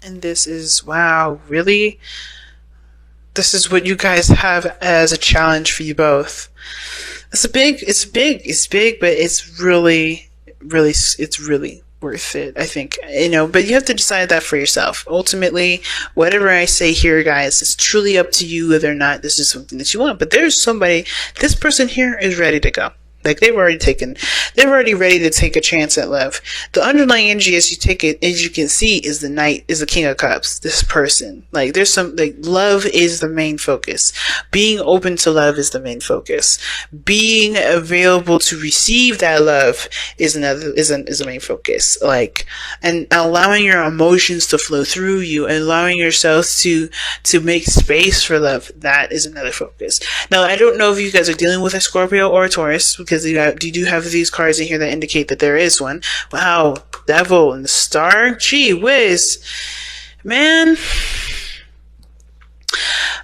And this is, wow, really? This is what you guys have as a challenge for you both. It's big, but it's really worth it, I think. But you have to decide that for yourself. Ultimately, whatever I say here, guys, it's truly up to you whether or not this is something that you want. But there's somebody, this person here is ready to go. Like, they're already ready to take a chance at love. The underlying energy, as you can see, is the King of Cups. This person, like, there's some, like, love is the main focus. Being open to love is the main focus. Being available to receive that love is a main focus. Like, and allowing your emotions to flow through you, and allowing yourself to make space for love. That is another focus. Now, I don't know if you guys are dealing with a Scorpio or a Taurus, because you do have these cards in here that indicate that there is one. Wow, Devil and the Star. Gee whiz, man.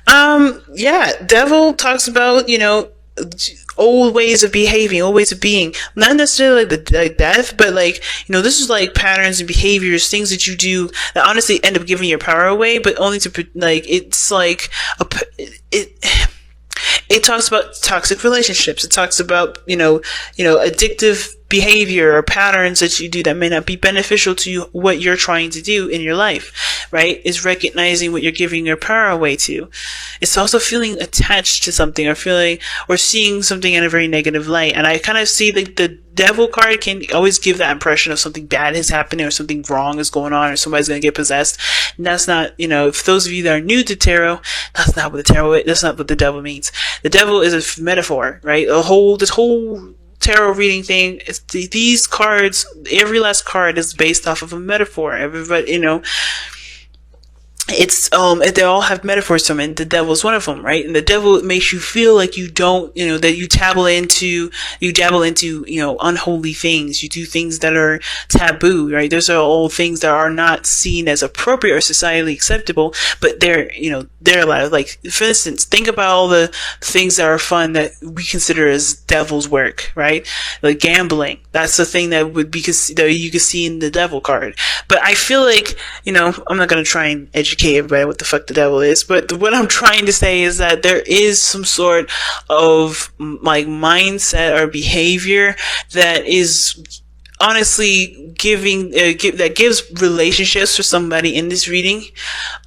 Yeah, Devil talks about, old ways of behaving, old ways of being. Not necessarily like the death, but like, this is like patterns and behaviors, things that you do that honestly end up giving your power away, but only to, like, it's like it talks about toxic relationships. It talks about, addictive behavior or patterns that you do that may not be beneficial to what you're trying to do in your life, right? It's recognizing what you're giving your power away to. It's also feeling attached to something, or seeing something in a very negative light. And I kind of see the Devil card can always give that impression of something bad is happening, or something wrong is going on, or somebody's going to get possessed. And that's not, if those of you that are new to tarot, that's not what the Devil means. The Devil is a metaphor, right? This whole tarot reading thing, these cards, every last card is based off of a metaphor. Everybody, they all have metaphors to them, and the Devil is one of them, right? And the Devil makes you feel like you don't, that you dabble into, unholy things. You do things that are taboo, right? Those are all things that are not seen as appropriate or societally acceptable, but they're a lot of, like, for instance, think about all the things that are fun that we consider as Devil's work, right? Like gambling. That's the thing that that you could see in the Devil card. But I feel like, I'm not going to try and educate everybody what the fuck the Devil is, but what I'm trying to say is that there is some sort of, like, mindset or behavior that is honestly that gives relationships for somebody in this reading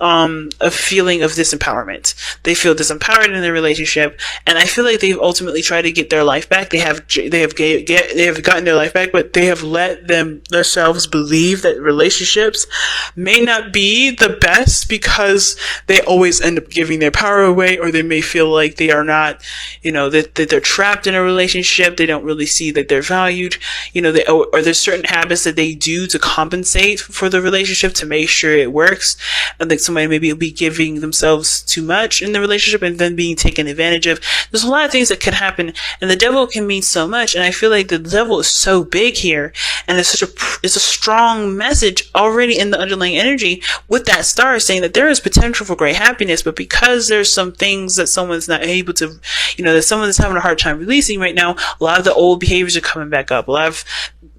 a feeling of disempowerment. They feel disempowered in their relationship, and I feel like they've ultimately tried to get their life back. They have gotten their life back, but they have let themselves believe that relationships may not be the best because they always end up giving their power away, or they may feel like they are not, that they're trapped in a relationship. They don't really see that they're valued, or there's certain habits that they do to compensate for the relationship to make sure it works. I think somebody maybe will be giving themselves too much in the relationship and then being taken advantage of. There's a lot of things that can happen, and the Devil can mean so much. And I feel like the Devil is so big here, and it's a strong message already in the underlying energy with that Star saying that there is potential for great happiness, but because there's some things that someone's not able to, that someone is having a hard time releasing right now, a lot of the old behaviors are coming back up. A lot of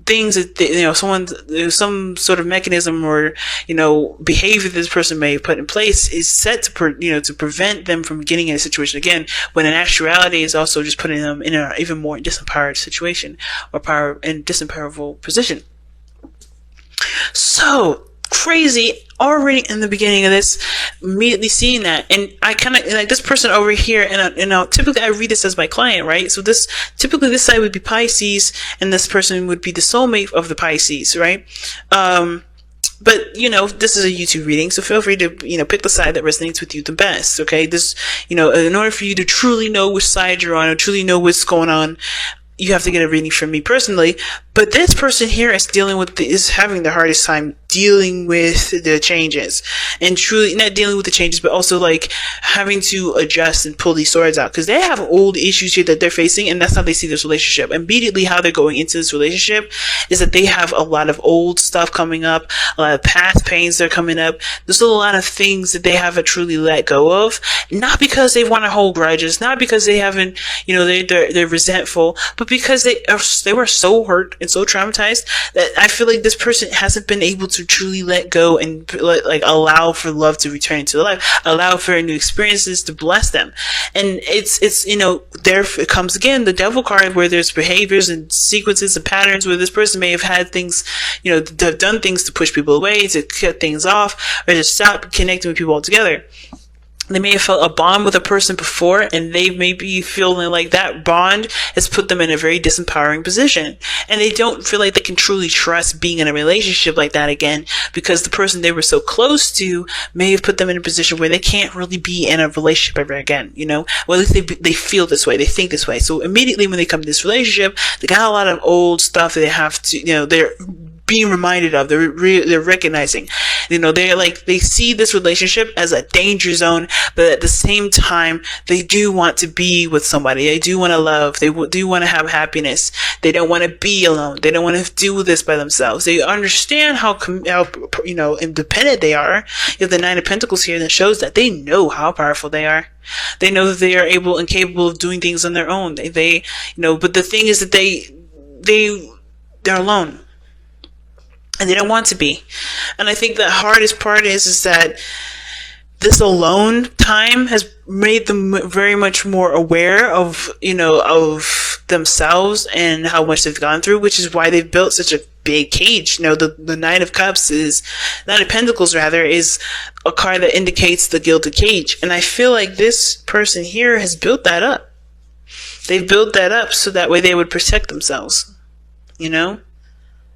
things that, some sort of mechanism or, behavior this person may have put in place is set to prevent them from getting in a situation again, when in actuality is also just putting them in an even more disempowered situation or disempowerable position. So crazy already in the beginning of this, immediately seeing that. And I kind of like this person over here, and typically I read this as my client, right? So typically this side would be Pisces, and this person would be the soulmate of the Pisces, right? But, this is a YouTube reading, so feel free to, pick the side that resonates with you the best, okay? In order for you to truly know which side you're on, or truly know what's going on, you have to get a reading from me personally. But this person here is having the hardest time dealing with the changes, and truly not dealing with the changes, but also like having to adjust and pull these swords out, because they have old issues here that they're facing, and that's how they see this relationship. Immediately how they're going into this relationship is that they have a lot of old stuff coming up, a lot of past pains that are coming up. There's a lot of things that they haven't truly let go of, not because they want to hold grudges, not because they haven't, they're resentful, but because they were so hurt and so traumatized that I feel like this person hasn't been able to truly let go and like allow for love to return into their life, allow for new experiences to bless them. And it's, you know, there it comes again, the devil card, where there's behaviors and sequences and patterns where this person may have had things, you know, have done things to push people away, to cut things off, or to stop connecting with people altogether. They may have felt a bond with a person before, and they may be feeling like that bond has put them in a very disempowering position. And they don't feel like they can truly trust being in a relationship like that again, because the person they were so close to may have put them in a position where they can't really be in a relationship ever again, you know? Well, at least they feel this way, they think this way. So immediately when they come to this relationship, they got a lot of old stuff that they have to, you know, they're being reminded of, they're recognizing, you know, they're like, they see this relationship as a danger zone, but at the same time, they do want to be with somebody. They do want to love. They do want to have happiness. They don't want to be alone. They don't want to do this by themselves. They understand how you know, independent they are. You have the Nine of Pentacles here that shows that they know how powerful they are. They know that they are able and capable of doing things on their own. They you know, but the thing is that they're alone. And they don't want to be. And I think the hardest part is that this alone time has made them very much more aware of, you know, of themselves and how much they've gone through, which is why they've built such a big cage. You know, the Nine of Pentacles rather, is a card that indicates the gilded cage. And I feel like this person here has built that up. They've built that up so that way they would protect themselves, you know?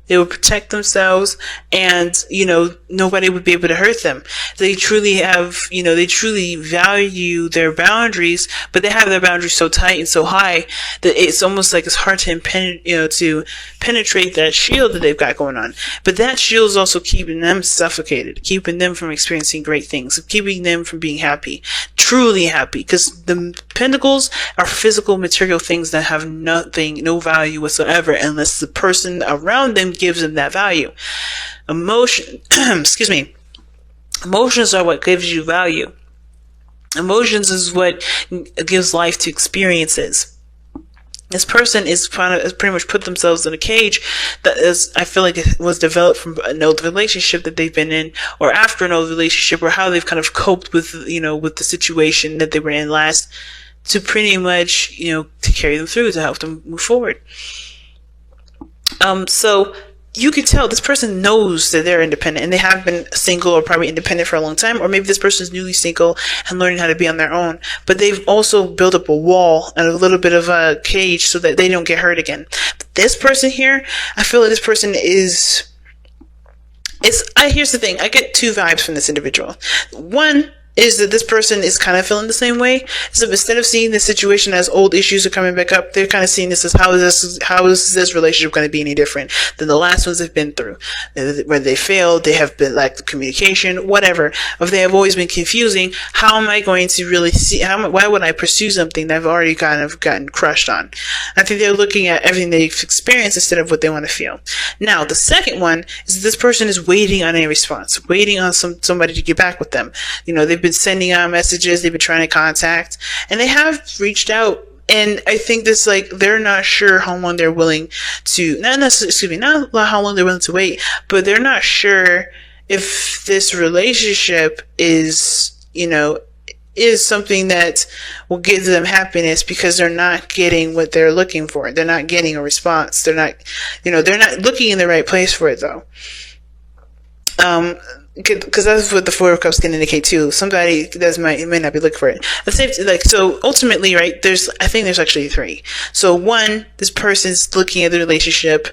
They would protect themselves, and, you know, nobody would be able to hurt them. They truly have, you know, they truly value their boundaries, but they have their boundaries so tight and so high that it's almost like it's hard to penetrate that shield that they've got going on. But that shield is also keeping them suffocated, keeping them from experiencing great things, keeping them from being happy, truly happy, because the Pentacles are physical, material things that have no value whatsoever unless the person around them gives them that value. Excuse me. Emotions are what gives you value. Emotions is what gives life to experiences. This person is pretty much put themselves in a cage that is, I feel like it was developed from an old relationship that they've been in, or after an old relationship, or how they've kind of coped with, you know, with the situation that they were in last, to pretty much, you know, to carry them through, to help them move forward. So you could tell this person knows that they're independent, and they have been single or probably independent for a long time, or maybe this person is newly single and learning how to be on their own, but they've also built up a wall and a little bit of a cage so that they don't get hurt again. But this person here, I feel like this person here's the thing, I get two vibes from this individual. One is that this person is kind of feeling the same way. So instead of seeing the situation as old issues are coming back up, they're kind of seeing this as how is this relationship going to be any different than the last ones they've been through? Whether they failed, they have been lack of communication, whatever. If they have always been confusing, how am I going to really see, why would I pursue something that I've already kind of gotten crushed on? I think they're looking at everything they've experienced instead of what they want to feel. Now, the second one is that this person is waiting on a response, waiting on somebody to get back with them. You know, they've been sending out messages, they've been trying to contact, and they have reached out. And I think this, like, they're not sure how long they're willing to, not how long they're willing to wait, but they're not sure if this relationship is, you know, is something that will give them happiness, because they're not getting what they're looking for. They're not getting a response. They're not, you know, they're not looking in the right place for it, though. Because that's what the Four of Cups can indicate too. Somebody that may not be looking for it. So ultimately, right, I think there's actually three. So one, this person's looking at the relationship,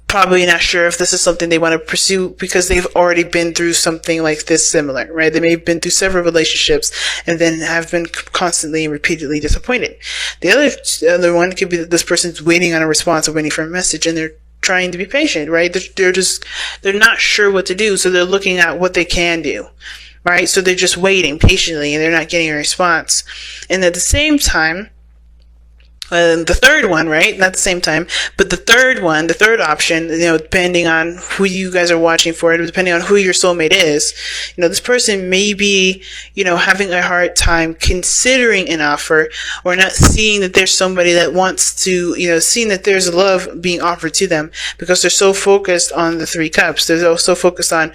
probably not sure if this is something they want to pursue because they've already been through something like this similar, right? They may have been through several relationships and then have been constantly and repeatedly disappointed. The other one could be that this person's waiting on a response or waiting for a message, and they're trying to be patient, right? They're not sure what to do, so they're looking at what they can do, right? So they're just waiting patiently, and they're not getting a response. And at the same time, The third one, right? Not the same time, but the third one, the third option, depending on who you guys are watching for, depending on who your soulmate is, this person may be, having a hard time considering an offer, or not seeing that there's somebody that wants to, seeing that there's love being offered to them, because they're so focused on the Three Cups. They're so focused on,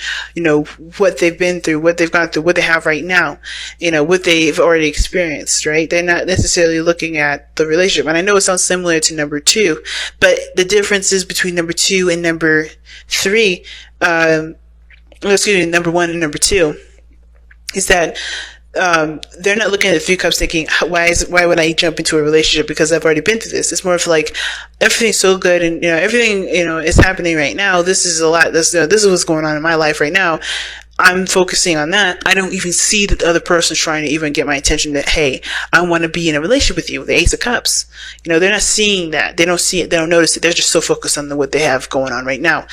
what they've been through, what they've gone through, what they have right now, what they've already experienced, right? They're not necessarily looking at the relationship. And I know it sounds similar to number 2, but the differences between number 2 and number 3, number 1 and number 2, is that they're not looking at the Three Cups thinking, why would I jump into a relationship because I've already been through this. It's more of like, everything's so good, and everything is happening right now. This is a lot. This is what's going on in my life right now. I'm focusing on that. I don't even see that the other person's trying to even get my attention that, hey, I want to be in a relationship with you. The Ace of Cups. They're not seeing that. They don't see it. They don't notice it. They're just so focused on what they have going on right now,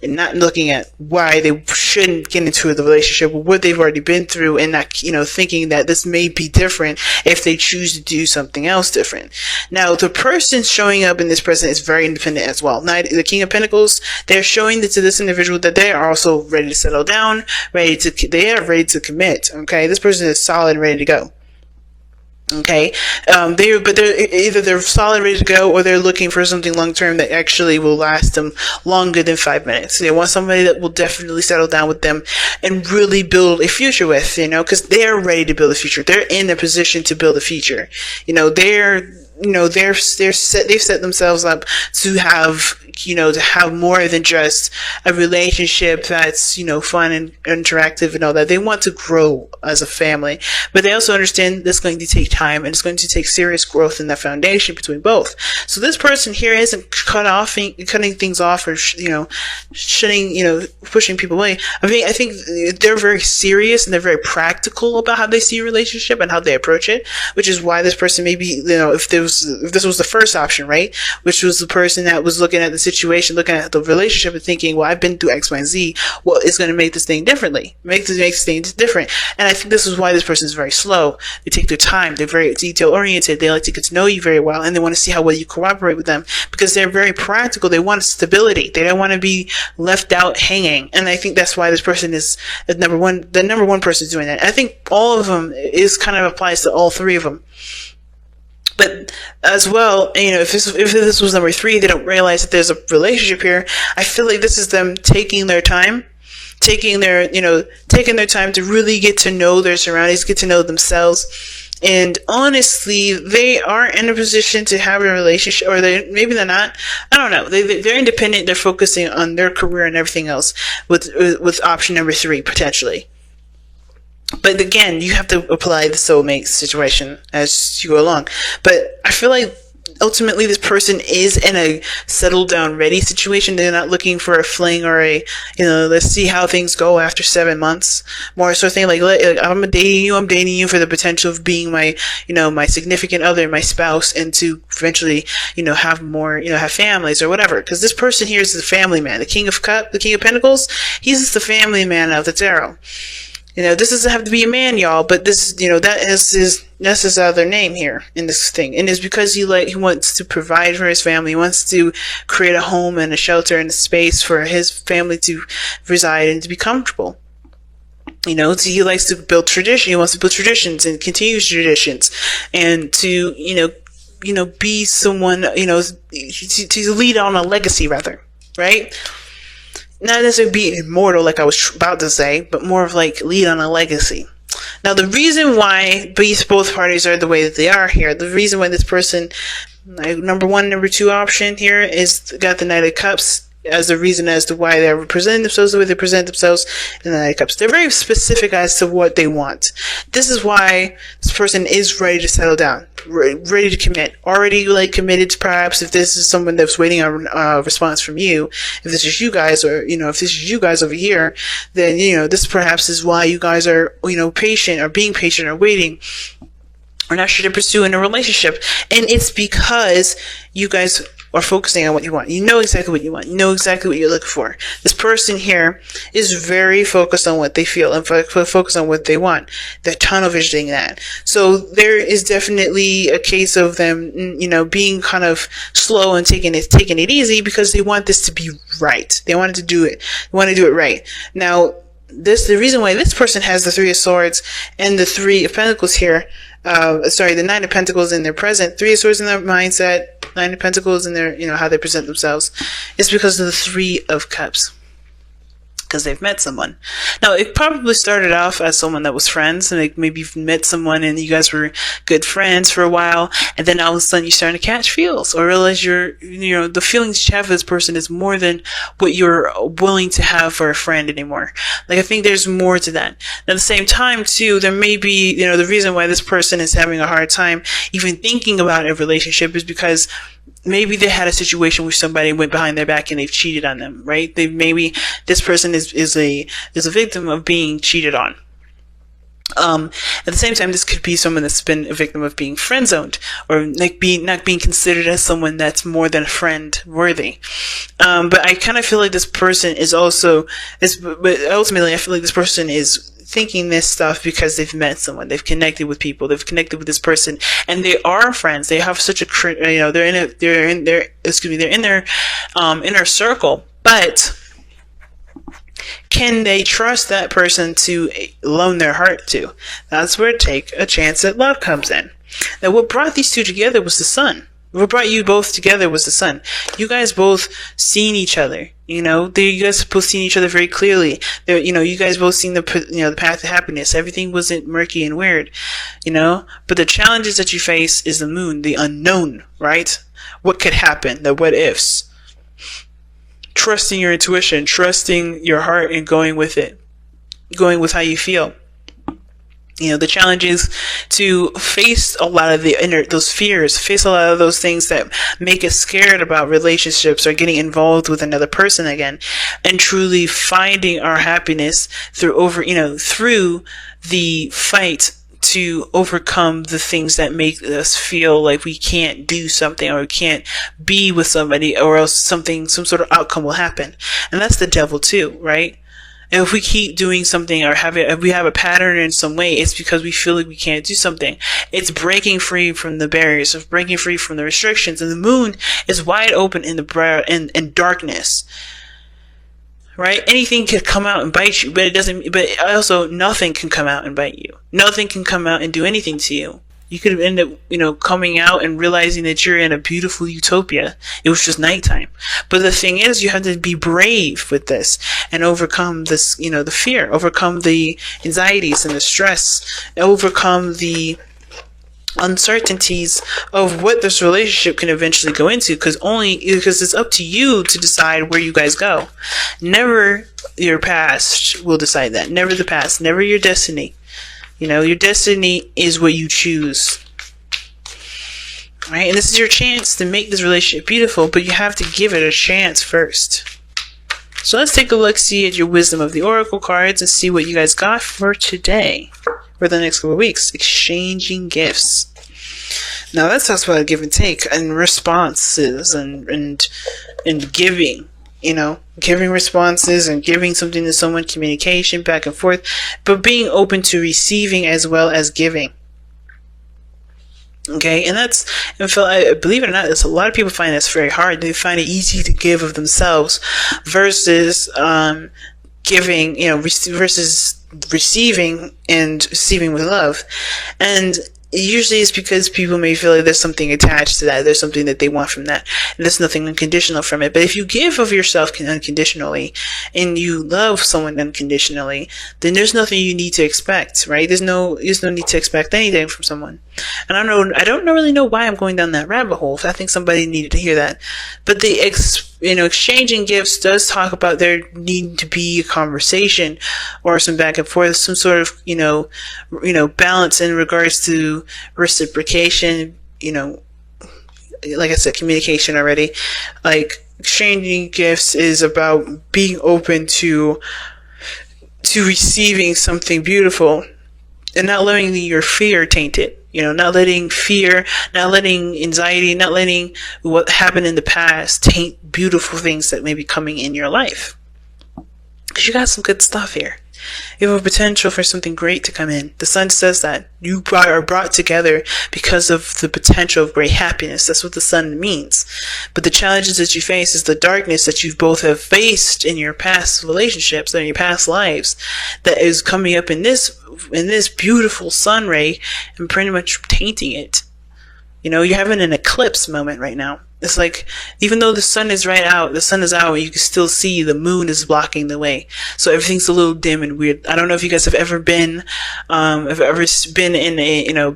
and not looking at why they shouldn't get into the relationship or what they've already been through, and not, thinking that this may be different if they choose to do something else different. Now, the person showing up in this present is very independent as well. Now, the King of Pentacles, they're showing to this individual that they are also ready to settle down, they are ready to commit. Okay, this person is solid and ready to go. Okay, they're solid, ready to go, or they're looking for something long term that actually will last them longer than 5 minutes. They want somebody that will definitely settle down with them and really build a future with, because they're ready to build a future. They're in a position to build a future. They've set themselves up to have more than just a relationship that's, fun and interactive and all that. They want to grow as a family, but they also understand that's going to take time, and it's going to take serious growth in that foundation between both. So this person here isn't cutting things off, or, shutting, pushing people away. I think they're very serious, and they're very practical about how they see a relationship and how they approach it, which is why this person maybe, if this was the first option, right? Which was the person that was looking at the situation, looking at the relationship and thinking, well, I've been through X, Y, and Z. What is going to make this thing differently? Make this thing different. And I think this is why this person is very slow. They take their time. They're very detail oriented. They like to get to know you very well, and they want to see how well you cooperate with them, because they're very practical. They want stability. They don't want to be left out hanging. And I think that's why this person is the number one person is doing that. I think all of them kind of applies to all three of them. But as well, if this was number 3, they don't realize that there's a relationship here. I feel like this is them taking their time to really get to know their surroundings, get to know themselves. And honestly, they are in a position to have a relationship, or maybe they're not. I don't know. They're independent. They're focusing on their career and everything else with option number 3, potentially. But again, you have to apply the soulmate situation as you go along. But I feel like ultimately this person is in a settle down ready situation. They're not looking for a fling or let's see how things go after 7 months. More so thing like, I'm dating you for the potential of being my, my significant other, my spouse, and to eventually, have more, have families or whatever. Because this person here is the family man. The King of Pentacles, he's the family man of the tarot. This doesn't have to be a man, y'all, but this, that's his other name here in this thing. And it's because he wants to provide for his family. He wants to create a home and a shelter and a space for his family to reside and to be comfortable. He likes to build tradition. He wants to build traditions and continue traditions, and to, be someone, to lead on a legacy, rather, right? Not necessarily be immortal, like I was about to say, but more of like lead on a legacy. Now, the reason why both parties are the way that they are here, the reason why this person, number 1, number 2 option here is got the Knight of Cups as the reason as to why they're presenting themselves the way they present themselves in the Knight of Cups. They're very specific as to what they want. This is why this person is ready to settle down, ready to commit, already committed perhaps, if this is someone that's waiting on a response from you. If this is you guys, or if this is you guys over here, then this perhaps is why you guys are patient, or being patient, or waiting, or not sure to pursue in a relationship. And it's because you guys or focusing on what you want. You know exactly what you want. You know exactly what you're looking for. This person here is very focused on what they feel and focused on what they want. They're tunnel visioning that. So there is definitely a case of them, being kind of slow and taking it easy because they want this to be right. They want to do it. They want to do it right. Now, the reason why this person has the Three of Swords and the Three of Pentacles here, the Nine of Pentacles in their present, Three of Swords in their mindset, Nine of Pentacles in their, how they present themselves, is because of the Three of Cups. Because they've met someone. Now, it probably started off as someone that was friends, and maybe you've met someone and you guys were good friends for a while, and then all of a sudden you're starting to catch feels, or realize the feelings you have for this person is more than what you're willing to have for a friend anymore. Like, I think there's more to that. At the same time, too, there may be, the reason why this person is having a hard time even thinking about a relationship is because maybe they had a situation where somebody went behind their back and they've cheated on them, right? Maybe this person is a victim of being cheated on. At the same time, this could be someone that's been a victim of being friend zoned, or not being considered as someone that's more than friend worthy. But I kind of feel like this person is but ultimately I feel like this person is thinking this stuff because they've met someone, they've connected with people, they've connected with this person, and they are friends. They have such a, they're in their inner circle, but can they trust that person to loan their heart to? That's where Take a Chance at Love comes in. Now, what brought these two together was the sun. What brought you both together was the sun. You guys both seen each other. You guys both seen each other very clearly. You guys both seen the path to happiness. Everything wasn't murky and weird, But the challenges that you face is the moon, the unknown, right? What could happen? The what ifs. Trusting your intuition, trusting your heart, and going with it, going with how you feel. The challenge is to face a lot of those fears, face a lot of those things that make us scared about relationships or getting involved with another person again, and truly finding our happiness through the fight to overcome the things that make us feel like we can't do something or we can't be with somebody, or else some sort of outcome will happen. And that's the devil too, right? And if we keep doing something or if we have a pattern in some way, it's because we feel like we can't do something. It's breaking free from the barriers, of breaking free from the restrictions. And the moon is wide open in darkness. Right? Anything can come out and bite you, but nothing can come out and bite you. Nothing can come out and do anything to you. You could end up, coming out and realizing that you're in a beautiful utopia. It was just nighttime. But the thing is, you have to be brave with this and overcome this, the fear, overcome the anxieties and the stress, overcome the uncertainties of what this relationship can eventually go into, because it's up to you to decide where you guys go. Never your past will decide that. Never the past. Never your destiny. Your destiny is what you choose. Right? And this is your chance to make this relationship beautiful, but you have to give it a chance first. So let's take a look-see at your wisdom of the Oracle cards and see what you guys got for today, for the next couple of weeks. Exchanging gifts. Now that talks about give and take and responses and giving. Giving responses and giving something to someone, communication back and forth, but being open to receiving as well as giving. Okay, and I believe it or not, a lot of people find that's very hard. They find it easy to give of themselves versus giving, versus receiving and receiving with love. And usually it's because people may feel like there's something attached to that. There's something that they want from that. And there's nothing unconditional from it. But if you give of yourself unconditionally and you love someone unconditionally, then there's nothing you need to expect, right? There's no need to expect anything from someone. And I don't really know why I'm going down that rabbit hole. I think somebody needed to hear that. But the exchanging gifts does talk about there needing to be a conversation or some back and forth, some sort of, balance in regards to reciprocation, like I said, communication already. Like, exchanging gifts is about being open to receiving something beautiful and not letting your fear taint it. not letting fear, not letting anxiety, not letting what happened in the past taint beautiful things that may be coming in your life. Because you got some good stuff here. You have a potential for something great to come in. The sun says that you are brought together because of the potential of great happiness. That's what the sun means. But the challenges that you face is the darkness that you both have faced in your past relationships and your past lives that is coming up in this beautiful sun ray and pretty much tainting it. You're having an eclipse moment right now. It's like, even though the sun is out, you can still see the moon is blocking the way. So everything's a little dim and weird. I don't know if you guys have ever been in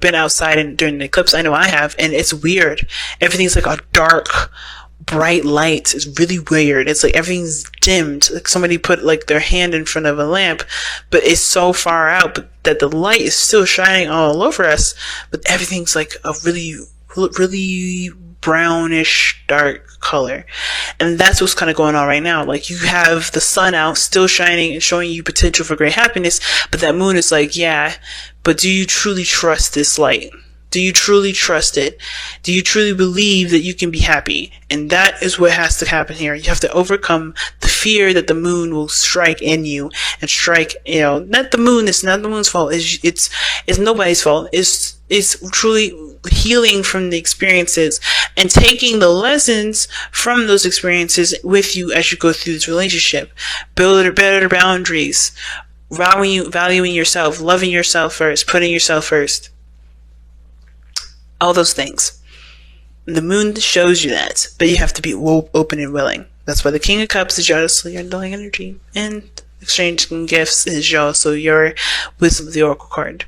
been outside during the eclipse. I know I have, and it's weird. Everything's like a dark, bright light. It's really weird. It's like everything's dimmed. Like somebody put like their hand in front of a lamp, but it's so far out that the light is still shining all over us, but everything's like a really brownish dark color. And that's what's kind of going on right now. Like, you have the sun out, still shining and showing you potential for great happiness, but that moon is like, yeah, but do you truly trust this light? Do you truly trust it? Do you truly believe that you can be happy? And that is what has to happen here. You have to overcome the fear that the moon will strike in you and strike, not the moon. It's not the moon's fault. It's nobody's fault. It's truly healing from the experiences and taking the lessons from those experiences with you as you go through this relationship. Build better boundaries, valuing yourself, loving yourself first, putting yourself first. All those things. The moon shows you that, but you have to be open and willing. That's why the King of Cups is also your underlying energy, and exchanging gifts is also your Wisdom of the Oracle card.